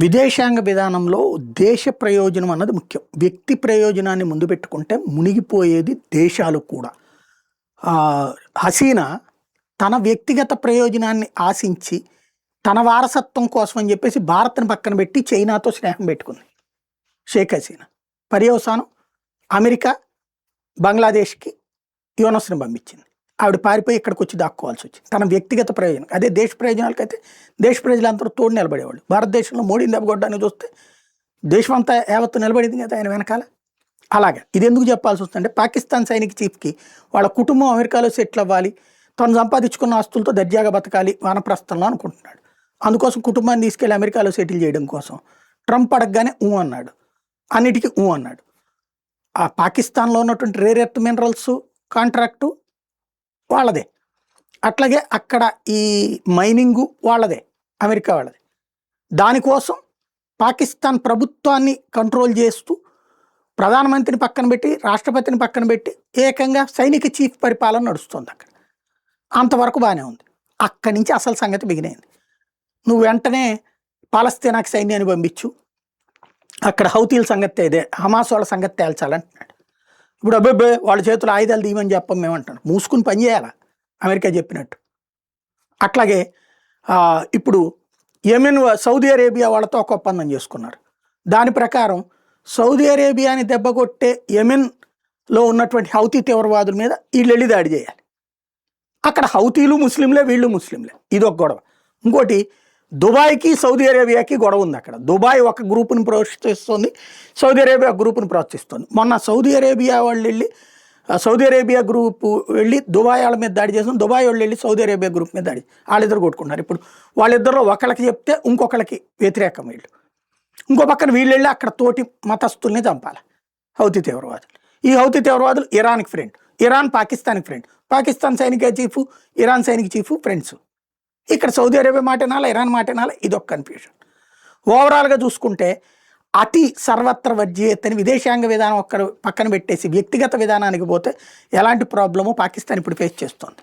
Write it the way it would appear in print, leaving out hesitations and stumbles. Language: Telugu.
విదేశాంగ విధానంలో దేశ ప్రయోజనం అన్నది ముఖ్యం. వ్యక్తి ప్రయోజనాన్ని ముందు పెట్టుకుంటే మునిగిపోయేది దేశాలు కూడా. హసీనా తన వ్యక్తిగత ప్రయోజనాన్ని ఆశించి తన వారసత్వం కోసం అని చెప్పేసి భారత్ని పక్కన పెట్టి చైనాతో స్నేహం పెట్టుకుంది షేక్ హసీనా. పర్యవసానం అమెరికా బంగ్లాదేశ్కి యూనస్ని పంపించింది. ఆవిడ పారిపోయి ఇక్కడికి వచ్చి దాక్కోవాల్సి వచ్చింది తన వ్యక్తిగత ప్రయోజనం. అదే దేశ ప్రయోజనాలకైతే దేశ ప్రజలందరూ తోడు నిలబడేవాళ్ళు. భారతదేశంలో మోడీని దెబ్బకొట్టడానికి చూస్తే దేశమంతా యావత్తు నిలబడింది కదా ఆయన వెనకాల. అలాగే ఇది ఎందుకు చెప్పాల్సి వస్తుందంటే పాకిస్తాన్ సైనిక చీఫ్కి వాళ్ళ కుటుంబం అమెరికాలో సెటిల్ అవ్వాలి, తను సంపాదించుకున్న ఆస్తులతో దర్జాగా బతకాలి వానప్రస్థంలో అనుకుంటున్నాడు. అందుకోసం కుటుంబాన్ని తీసుకెళ్ళి అమెరికాలో సెటిల్ చేయడం కోసం ట్రంప్ అడగగానే అన్నాడు, అన్నిటికీ అన్నాడు. ఆ పాకిస్తాన్లో ఉన్నటువంటి రేర్ ఎర్త్ మినరల్స్ కాంట్రాక్టు వాళ్ళదే, అట్లాగే అక్కడ ఈ మైనింగు వాళ్ళదే, అమెరికా వాళ్ళదే. దానికోసం పాకిస్తాన్ ప్రభుత్వాన్ని కంట్రోల్ చేస్తూ ప్రధానమంత్రిని పక్కన పెట్టి రాష్ట్రపతిని పక్కన పెట్టి ఏకంగా సైనిక చీఫ్ పరిపాలన నడుస్తుంది అక్కడ. అంతవరకు బాగానే ఉంది. అక్కడి నుంచి అసలు సంగతి బిగినైంది. నువ్వు వెంటనే పాలస్తీనాకి సైన్యాన్ని పంపించు, అక్కడ హౌతీల సంగతి ఇదే, హమాస్ వాళ్ళ సంగతి తేల్చాలంటున్నాడు. ఇప్పుడు అబ్బాయి వాళ్ళ చేతులు ఆయుధాలు తీయమని చెప్పం మేమంటాను, మూసుకుని పని చేయాలా అమెరికా చెప్పినట్టు. అట్లాగే ఇప్పుడు యెమెన్ సౌదీ అరేబియా వాళ్ళతో ఒక ఒప్పందం చేసుకున్నారు. దాని ప్రకారం సౌదీ అరేబియాని దెబ్బకొట్టే యెమెన్లో ఉన్నటువంటి హౌతీ తీవ్రవాదుల మీద వీళ్ళు వెళ్ళి దాడి చేయాలి. అక్కడ హౌతీలు ముస్లింలే, వీళ్ళు ముస్లింలే, ఇదొక గొడవ. ఇంకోటి దుబాయ్కి సౌదీ అరేబియాకి గొడవ ఉంది. అక్కడ దుబాయ్ ఒక గ్రూపుని ప్రోత్సహిస్తుంది, సౌదీ అరేబియా గ్రూపుని ప్రోత్సహిస్తుంది. మొన్న సౌదీ అరేబియా వాళ్ళు వెళ్ళి సౌదీ అరేబియా గ్రూపు వెళ్ళి దుబాయ్ వాళ్ళ మీద దాడి చేస్తుంది, దుబాయ్ వాళ్ళు వెళ్ళి సౌదీ అరేబియా గ్రూప్ మీద దాడి, వాళ్ళిద్దరు కొట్టుకుంటున్నారు. ఇప్పుడు వాళ్ళిద్దరిలో ఒకళ్ళకి చెప్తే ఇంకొకళ్ళకి వ్యతిరేకం వీళ్ళు. ఇంకో పక్కన వీళ్ళు వెళ్ళి అక్కడ తోటి మతస్థుల్ని చంపాలి హౌతీ తీవ్రవాదులు. ఈ హౌతీ తీవ్రవాదులు ఇరాన్కి ఫ్రెండ్, ఇరాన్ పాకిస్తాన్కి ఫ్రెండ్, పాకిస్తాన్ సైనిక చీఫ్ ఇరాన్ సైనిక చీఫ్ ఫ్రెండ్స్. ఇక్కడ సౌదీ అరేబియా మాట వినాలా, ఇరాన్ మాట వినాలా, ఇదొక కన్ఫ్యూజన్. ఓవరాల్గా చూసుకుంటే అతి సర్వత్ర వర్జీయతని విదేశాంగ విధానం ఒక్కరు పక్కన పెట్టేసి వ్యక్తిగత విధానానికి పోతే ఎలాంటి ప్రాబ్లమో పాకిస్తాన్ ఇప్పుడు ఫేస్ చేస్తుంది.